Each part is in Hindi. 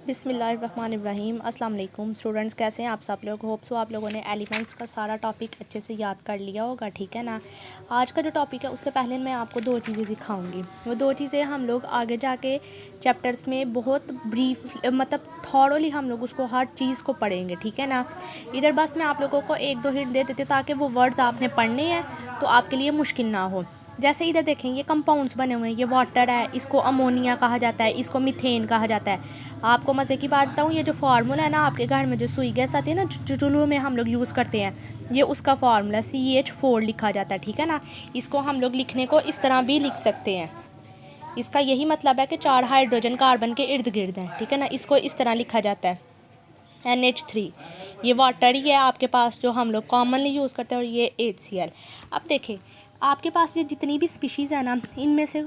बिस्मिल्लाहिर्रहमानिर्रहीम। अस्सलाम वालेकुम स्टूडेंट्स, कैसे हैं आप सब लोग। होप सो आप लोगों ने एलिमेंट्स का सारा टॉपिक अच्छे से याद कर लिया होगा, ठीक है ना। आज का जो टॉपिक है उससे पहले मैं आपको दो चीज़ें दिखाऊंगी। वो दो चीज़ें हम लोग आगे जाके चैप्टर्स में बहुत ब्रीफ मतलब थॉरोली हम लोग उसको हर चीज़ को पढ़ेंगे, ठीक है ना। इधर बस मैं आप लोगों को एक दो हिंट दे देती ताकि वो वर्ड्स आपने पढ़ने हैं तो आपके लिए मुश्किल ना हो। जैसे इधर देखें, ये कंपाउंड्स बने हुए हैं। ये वाटर है, इसको अमोनिया कहा जाता है, इसको मीथेन कहा जाता है। आपको मज़े की बात बताऊँ, ये जो फार्मूला है ना आपके घर में जो सुई गैस आती है ना, जो चुल्लू में हम लोग यूज़ करते हैं, ये उसका फार्मूला CH4 लिखा जाता है, ठीक है ना। इसको हम लोग लिखने को इस तरह भी लिख सकते हैं। इसका यही मतलब है कि 4 हाइड्रोजन कार्बन के इर्द गिर्द हैं, ठीक है ना। इसको इस तरह लिखा जाता है NH3। ये वाटर ही है आपके पास जो हम लोग कॉमनली यूज़ करते हैं, और ये HCl। अब देखें, आपके पास ये जितनी भी स्पीशीज़ है ना, इनमें से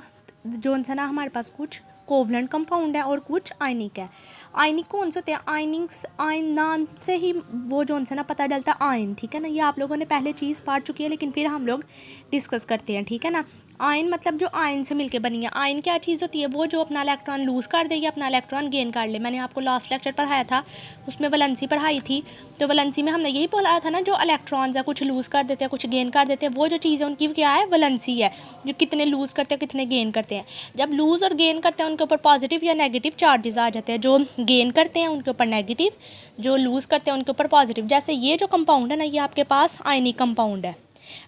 जो है ना हमारे पास कुछ कोवलेंट कंपाउंड है और कुछ आयनिक है। आयनिक कौन से होते हैं? आयनिक्स, आयन नाम से ही वो जो है ना पता चलता है आयन, ठीक है ना। ये आप लोगों ने पहले चीज़ पढ़ चुकी है, लेकिन फिर हम लोग डिस्कस करते हैं, ठीक है ना। आयन मतलब जो आयन से मिलके बनी है। आयन क्या चीज़ होती है? वो जो अपना इलेक्ट्रॉन लूज़ कर दे या अपना इलेक्ट्रॉन गेन कर ले। मैंने आपको लास्ट लेक्चर पढ़ाया था, उसमें वैलेंसी पढ़ाई थी। तो वैलेंसी में हमने यही बोला था ना, जो इलेक्ट्रॉन्स है कुछ लूज़ कर देते हैं कुछ गेन कर देते हैं, वो जो चीज़ है उनकी क्या है? वैलेंसी है। जो कितने लूज़ करते हैं कितने गेन करते हैं। जब लूज़ और गेन करते हैं उनके ऊपर पॉजिटिव या नेगेटिव चार्जेस आ जाते हैं। जो गेन करते हैं उनके ऊपर नेगेटिव, जो लूज़ करते हैं उनके ऊपर पॉजिटिव। जैसे ये जो कंपाउंड है ना, ये आपके पास आयनिक कंपाउंड है।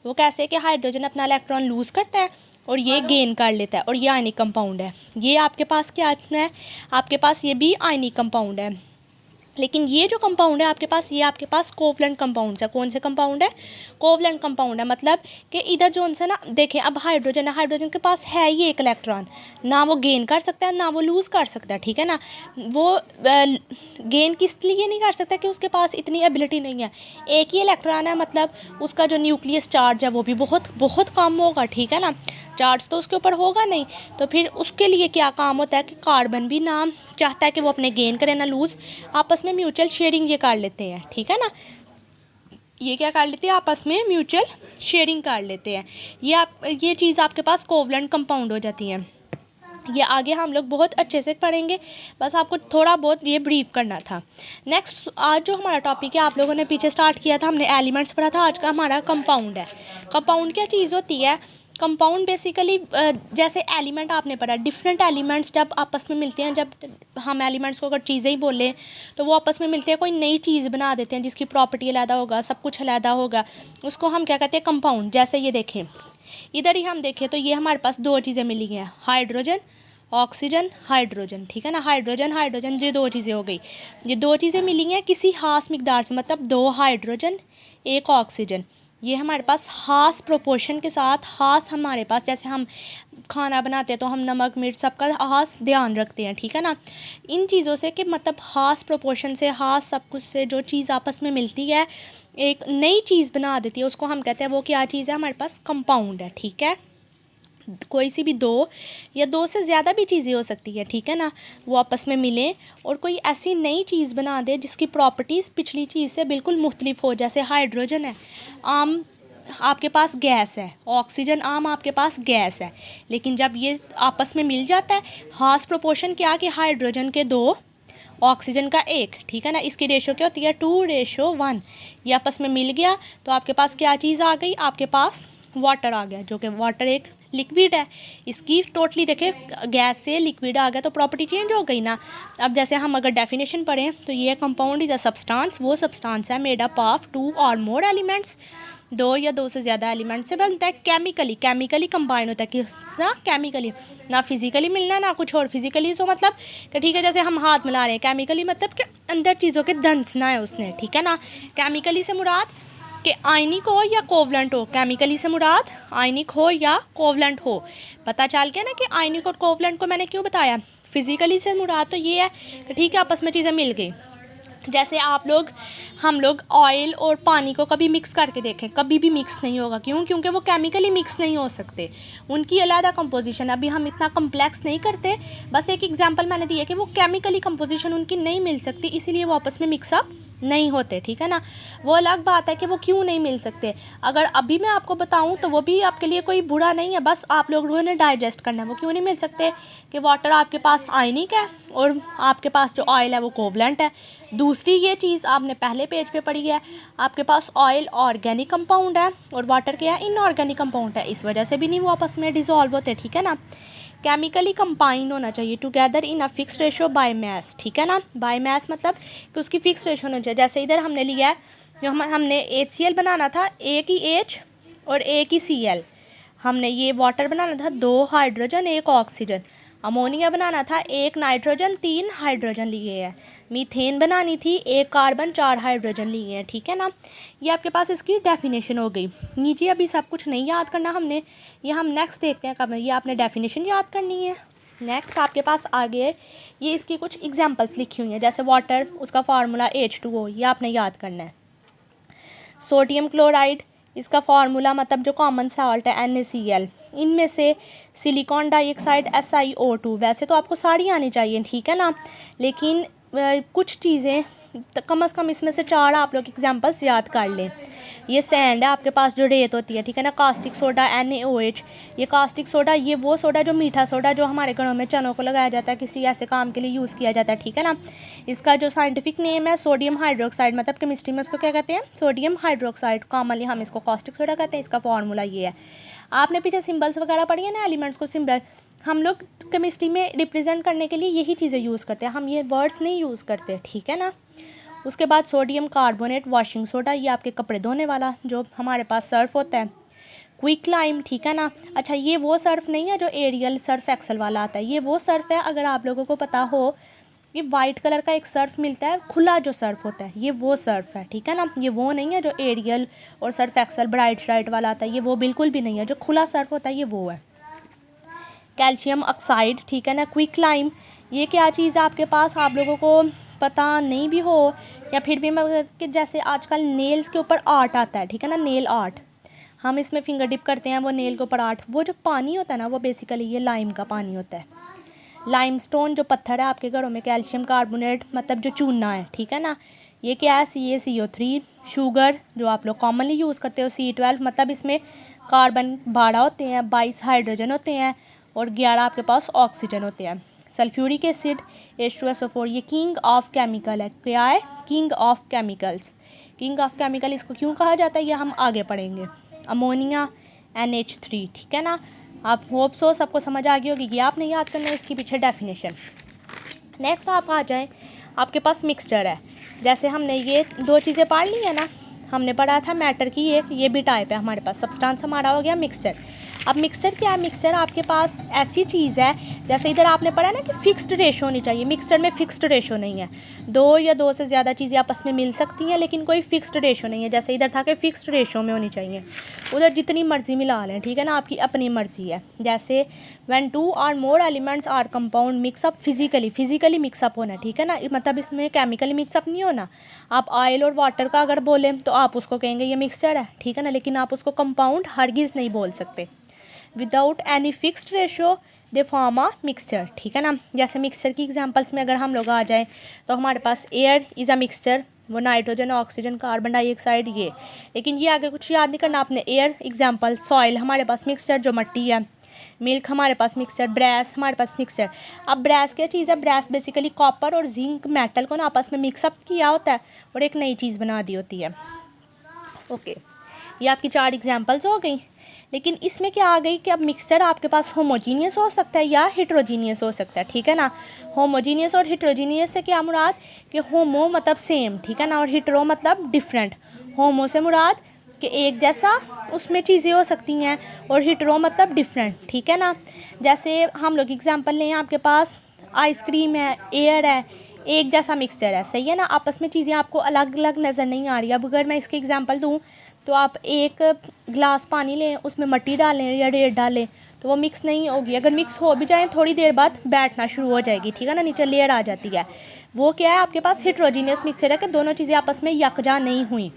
वो कैसे कि हाइड्रोजन अपना इलेक्ट्रॉन लूज़ करता है और ये गेन कर लेता है, और ये आयनिक कंपाउंड है। ये आपके पास क्या है? आपके पास ये भी आयनिक कंपाउंड है। लेकिन ये जो कंपाउंड है आपके पास, ये आपके पास कोवलेंट कंपाउंड्स है। कौन से कंपाउंड है? कोवलेंट कंपाउंड है। मतलब कि इधर जो है ना, देखें अब हाइड्रोजन है, हाइड्रोजन के पास है ही एक इलेक्ट्रॉन, ना वो गेन कर सकता है ना वो लूज़ कर सकता है, ठीक है ना। वो गेन किस लिए नहीं कर सकता? कि उसके पास इतनी एबिलिटी नहीं है। एक ही इलेक्ट्रॉन है, मतलब उसका जो न्यूक्लियस चार्ज है वो भी बहुत बहुत कम होगा, ठीक है ना। चार्ज तो उसके ऊपर होगा नहीं, तो फिर उसके लिए क्या काम होता है कि कार्बन भी ना चाहता है कि वो अपने गेन करे ना लूज़। आपस में म्यूचुअल शेयरिंग ये कर लेते हैं, ठीक है ना। ये क्या कर लेते हैं? आपस में म्यूचुअल शेयरिंग कर लेते हैं। ये चीज़ आपके पास कोवलेंट कंपाउंड हो जाती है। ये आगे हम लोग बहुत अच्छे से पढ़ेंगे, बस आपको थोड़ा बहुत ये ब्रीफ करना था। नेक्स्ट, आज जो हमारा टॉपिक है, आप लोगों ने पीछे स्टार्ट किया था, हमने एलिमेंट्स पढ़ा था। आज का हमारा कंपाउंड है। कंपाउंड क्या चीज़ होती है? कंपाउंड बेसिकली जैसे एलिमेंट आपने पढ़ा, डिफरेंट एलिमेंट्स जब आपस में मिलते हैं, जब हम एलिमेंट्स को अगर चीज़ें ही बोलें तो वो आपस में मिलते हैं, कोई नई चीज़ बना देते हैं जिसकी प्रॉपर्टी अलग होगा, सब कुछ अलग होगा, उसको हम क्या कहते हैं? कंपाउंड। जैसे ये देखें, इधर ही हम देखें तो ये हमारे पास दो चीज़ें मिली हैं, हाइड्रोजन ऑक्सीजन हाइड्रोजन, ठीक है ना। हाइड्रोजन हाइड्रोजन ये दो चीज़ें हो गई। ये दो चीज़ें मिली हैं किसी खास मिकदार से, मतलब 2 हाइड्रोजन 1 ऑक्सीजन। ये हमारे पास खास प्रोपोर्शन के साथ, खास हमारे पास जैसे हम खाना बनाते हैं तो हम नमक मिर्च सबका खास ध्यान रखते हैं, ठीक है ना। इन चीज़ों से कि मतलब खास प्रोपोर्शन से, खास सब कुछ से जो चीज़ आपस में मिलती है एक नई चीज़ बना देती है, उसको हम कहते हैं, वो क्या चीज़ है? हमारे पास कंपाउंड है, ठीक है। कोई सी भी 2 या 2 से ज़्यादा भी चीज़ें हो सकती है, ठीक है ना, वो आपस में मिलें और कोई ऐसी नई चीज़ बना दे जिसकी प्रॉपर्टीज़ पिछली चीज़ से बिल्कुल मुख्तलिफ हो। जैसे हाइड्रोजन है, आम आपके पास गैस है, ऑक्सीजन आम आपके पास गैस है, लेकिन जब ये आपस में मिल जाता है, खास प्रोपोर्शन क्या कि हाइड्रोजन के 2 ऑक्सीजन का 1, ठीक है ना। इसकी रेशो क्या होती है? 2:1। ये आपस में मिल गया तो आपके पास क्या चीज़ आ गई? आपके पास वाटर आ गया, जो कि वाटर एक लिक्विड है। इसकी टोटली देखें, गैस से लिक्विड आ गया तो प्रॉपर्टी चेंज हो गई ना। अब जैसे हम अगर डेफिनेशन पढ़ें तो ये कंपाउंड इज अ सब्सटेंस, वो सब्सटेंस है मेड अप ऑफ 2 और मोर एलिमेंट्स, 2 या 2 से ज़्यादा एलिमेंट से बनता है। केमिकली कंबाइन होता है, किस ना केमिकली, ना फिजिकली मिलना ना कुछ और। फिजिकली तो मतलब कि ठीक है, जैसे हम हाथ मिला रहे हैं, केमिकली मतलब कि अंदर चीज़ों के धंसना है उसने, ठीक है ना। केमिकली से मुराद कि आयनिक हो या कोवलेंट हो। केमिकली से मुराद आयनिक हो या कोवलेंट हो। पता चल गया ना कि आयनिक और कोवलेंट को मैंने क्यों बताया। फिजिकली से मुराद तो ये है कि ठीक है, आपस में चीज़ें मिल गई। जैसे हम लोग ऑयल और पानी को कभी मिक्स करके देखें, कभी भी मिक्स नहीं होगा। क्यों? क्योंकि वो केमिकली मिक्स नहीं हो सकते, उनकी अलग कंपोजिशन। अभी हम इतना कम्प्लेक्स नहीं करते, बस एक एग्जांपल मैंने दिया कि वो केमिकली कंपोजिशन उनकी नहीं मिल सकती, इसीलिए वो आपस में मिक्सअप नहीं होते, ठीक है ना। वो अलग बात है कि वो क्यों नहीं मिल सकते। अगर अभी मैं आपको बताऊं तो वो भी आपके लिए कोई बुरा नहीं है, बस आप लोगों ने डाइजेस्ट करना है। वो क्यों नहीं मिल सकते कि वाटर आपके पास आयनिक है और आपके पास जो ऑयल है वो कोवलेंट है। दूसरी ये चीज़ आपने पहले पेज पे पढ़ी है, आपके पास ऑयल ऑर्गेनिक कंपाउंड है और वाटर क्या है, इनऑर्गेनिक कंपाउंड है, इस वजह से भी नहीं वो आपस में डिज़ोल्व होते, ठीक है ना। केमिकली कंबाइंड होना चाहिए together in a fix ratio by mass, ठीक है ना। बाय मास मतलब कि उसकी फिक्स रेशो होना चाहिए। जैसे इधर हमने लिया है, जो हमने HCl बनाना था, एक ही H और एक ही Cl। हमने ये वाटर बनाना था, 2 हाइड्रोजन 1 ऑक्सीजन। अमोनिया बनाना था, 1 नाइट्रोजन 3 हाइड्रोजन लिए हैं। मीथेन बनानी थी, 1 कार्बन 4 हाइड्रोजन लिए हैं, ठीक है ना। ये आपके पास इसकी डेफिनेशन हो गई। नीचे अभी सब कुछ नहीं याद करना हमने, ये हम नेक्स्ट देखते हैं कब। ये आपने डेफिनेशन याद करनी है। नेक्स्ट आपके पास आगे ये इसकी कुछ एग्जांपल्स लिखी हुई हैं, जैसे वाटर, उसका फार्मूला H2O, ये आपने याद करना है। सोडियम क्लोराइड, इसका फार्मूला मतलब जो कॉमन साल्ट है NaCl। इनमें से सिलिकॉन डाइऑक्साइड SiO2। वैसे तो आपको सारी आनी चाहिए, ठीक है ना, लेकिन कुछ चीज़ें कम से कम इसमें से 4 आप लोग एग्जांपल्स याद कर लें। ये सैंड है आपके पास, जो रेत होती है, ठीक है ना। कास्टिक सोडा NaOH, ये कास्टिक सोडा, ये वो सोडा जो मीठा सोडा जो हमारे घरों में चनों को लगाया जाता है, किसी ऐसे काम के लिए यूज़ किया जाता है, ठीक है ना। इसका जो साइंटिफिक नेम है सोडियम हाइड्रोक्साइड, मतलब केमिस्ट्री में उसको क्या कहते हैं, सोडियम हाइड्रोक्साइड। कॉमनली हम इसको कास्टिक सोडा कहते हैं। इसका फॉर्मूला ये है। आपने पीछे सिम्बल्स वगैरह पढ़ी है ना, एलिमेंट्स को सिम्बल हम लोग केमिस्ट्री में रिप्रेजेंट करने के लिए यही चीज़ें यूज़ करते हैं, हम ये वर्ड्स नहीं यूज़ करते, ठीक है ना। उसके बाद सोडियम कार्बोनेट वॉशिंग सोडा, ये आपके कपड़े धोने वाला जो हमारे पास सर्फ होता है। क्विक लाइम, ठीक है ना। अच्छा, ये वो सर्फ नहीं है जो एरियल सर्फ एक्सल वाला आता है, ये वो सर्फ है, अगर आप लोगों को पता हो, ये वाइट कलर का एक सर्फ मिलता है, खुला जो सर्फ होता है, ये वो सर्फ है, ठीक है ना। ये वो नहीं है जो एरियल और सर्फ एक्सल ब्राइट वाला आता है, ये वो बिल्कुल भी नहीं है। जो खुला सर्फ होता है ये वो है। कैल्शियम ऑक्साइड, ठीक है ना। क्विक लाइम, ये क्या चीज़ है आपके पास, आप लोगों को पता नहीं भी हो या फिर भी मैं कि जैसे आजकल नेल्स के ऊपर आर्ट आता है, ठीक है ना, नेल आर्ट, हम इसमें फिंगर डिप करते हैं, वो नेल के ऊपर आर्ट, वो जो पानी होता है ना, वो बेसिकली ये लाइम का पानी होता है। लाइमस्टोन जो पत्थर है आपके घरों में, कैल्शियम कार्बोनेट मतलब जो चूना है, ठीक है ना, ये क्या है, CaCO3। शुगर जो आप लोग कॉमनली यूज़ करते हो, C12 मतलब इसमें कार्बन 12 होते हैं, 22 हाइड्रोजन होते हैं और 11 आपके पास ऑक्सीजन होते हैं। सल्फ्यूरिक एसिड H2SO4, ये किंग ऑफ केमिकल है। क्या है, king of chemicals. King of chemical इसको क्यों कहा जाता है ये हम आगे पढ़ेंगे। अमोनिया NH3, ठीक है ना। आप होप सो सबको समझ आ गई होगी, ये आपने याद करना है, इसकी पीछे डेफिनेशन। नेक्स्ट आप आ जाएं, आपके पास मिक्सचर है। जैसे हमने ये 2 चीज़ें पढ़ ली है ना, हमने पढ़ा था मैटर की एक, ये भी टाइप है हमारे पास, सब्सटेंस हमारा हो गया मिक्सचर। अब मिक्सचर क्या है, मिक्सचर आपके पास ऐसी चीज़ है, जैसे इधर आपने पढ़ा ना कि फिक्स्ड रेशो होनी चाहिए, मिक्सचर में फिक्स्ड रेशो नहीं है। 2 या 2 से ज़्यादा चीज़ें आपस में मिल सकती हैं, लेकिन कोई फिक्स्ड रेशो नहीं है। जैसे इधर था कि फिक्स्ड रेशो में होनी चाहिए, उधर जितनी मर्जी मिला लें, ठीक है ना, आपकी अपनी मर्जी है। जैसे व्हेन 2 और more elements are compound mixup physically mixup होना, ठीक है ना, मतलब इसमें केमिकली मिक्सअप नहीं होना। आप ऑयल और वाटर का अगर बोलें तो आप उसको कहेंगे ये मिक्सचर है, ठीक है ना, लेकिन आप उसको कंपाउंड हरगिज़ नहीं बोल सकते। Without any fixed ratio they form a mixture, ठीक है ना। जैसे मिक्सचर की एग्जांपल्स में अगर हम लोग आ जाएं तो हमारे पास एयर इज़ अ मिक्सचर, वो नाइट्रोजन ऑक्सीजन कार्बन डाइऑक्साइड ये, लेकिन ये आगे कुछ याद नहीं करना आपने। एयर एग्जांपल, सॉइल हमारे पास मिक्सचर जो मट्टी है, मिल्क हमारे पास मिक्सचर, ब्रेस हमारे पास मिक्सचर। अब ब्रेस क्या चीज़ है, ब्रेस बेसिकली कॉपर और जिंक मेटल को ना आपस में मिक्सअप किया होता है और एक नई चीज़ बना दी होती है। ओके, ये आपकी 4 एग्जांपल्स हो गई। लेकिन इसमें क्या आ गई कि अब मिक्सचर आपके पास होमोजीनियस हो सकता है या हिट्रोजीनियस हो सकता है, ठीक है ना। होमोजीनियस और हिट्रोजीनियस से क्या मुराद कि होमो मतलब सेम, ठीक है ना, और हिट्रो मतलब डिफरेंट। होमो से मुराद कि एक जैसा उसमें चीज़ें हो सकती हैं और हिट्रो मतलब डिफरेंट, ठीक है ना। जैसे हम लोग एग्जांपल लें, आपके पास आइसक्रीम है, एयर है, एक जैसा मिक्सचर है, सही है ना, आपस में चीज़ें आपको अलग अलग नज़र नहीं आ रही। अब अगर मैं इसके एग्जांपल दूँ तो आप एक गिलास पानी लें, उसमें मिट्टी डालें या रेत डालें तो वो मिक्स नहीं होगी। अगर मिक्स हो भी जाए थोड़ी देर बाद बैठना शुरू हो जाएगी, ठीक है ना, नीचे लेयर आ जाती है। वो क्या है, आपके पास हिट्रोजीनियस मिक्सचर है कि दोनों चीज़ें आपस में यकजा नहीं हुई।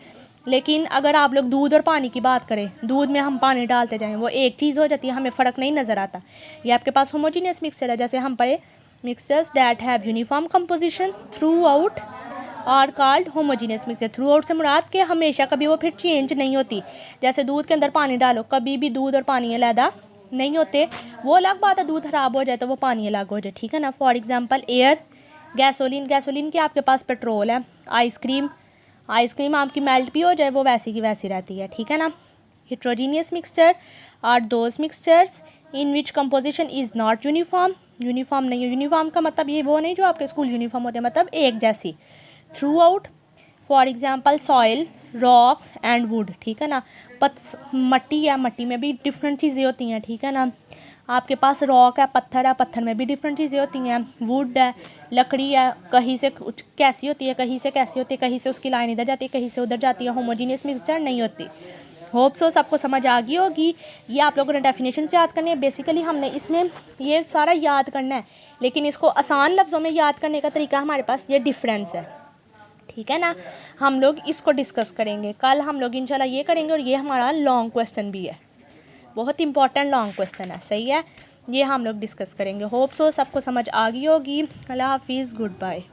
लेकिन अगर आप लोग दूध और पानी की बात करें, दूध में हम पानी डालते जाएं वो एक चीज़ हो जाती है, हमें फ़र्क नहीं नज़र आता। ये आपके पास होमोजीनियस मिक्सचर है। जैसे हम पढ़े mixtures that have uniform composition throughout are called homogeneous mixture. Throughout से मुराद के हमेशा कभी वो फिर चेंज नहीं होती। जैसे दूध के अंदर पानी डालो, कभी भी दूध और पानी अलग नहीं होते। वो अलग बात है दूध ख़राब हो जाए तो वो पानी अलग हो जाए, ठीक है ना। For example air, gasoline, gasoline की आपके पास पेट्रोल है। आइसक्रीम, आइसक्रीम आपकी मेल्ट भी हो जाए वो वैसी की वैसी रहती है, ठीक है ना। Heterogeneous mixture are those mixtures in which composition is not uniform. Uniform नहीं है, यूनिफॉर्म का मतलब ये वो नहीं जो आपके स्कूल यूनिफॉर्म होते हैं, मतलब एक जैसी through out. For example soil, rocks and would, ठीक है ना। मट्टी है, मट्टी में भी डिफरेंट चीज़ें होती हैं, ठीक है ना। आपके पास रॉक है, पत्थर में भी डिफरेंट चीज़ें होती हैं। वुड है, लकड़ी है, कहीं से कुछ कैसी होती है, कहीं से कैसी होती है, कहीं से उसकी लाइन इधर जाती है, कहीं से उधर जाती है। होमोजीनियस मिक्सचर नहीं होती। होप सो सबको समझ आ गई होगी। ये आप लोगों ने डेफिनेशन से याद करनी है। बेसिकली हमने इसमें ये सारा याद करना है, लेकिन इसको आसान लफ्ज़ों में याद करने का तरीका हमारे पास ये डिफरेंस है, ठीक है ना। हम लोग इसको डिस्कस करेंगे कल। हम लोग इंशाल्लाह ये करेंगे, और ये हमारा लॉन्ग क्वेश्चन भी है, बहुत इंपॉर्टेंट लॉन्ग क्वेश्चन है, सही है। ये हम लोग डिस्कस करेंगे। होप सो सबको समझ आ गई होगी। अल्लाह हाफिज़, गुड बाय।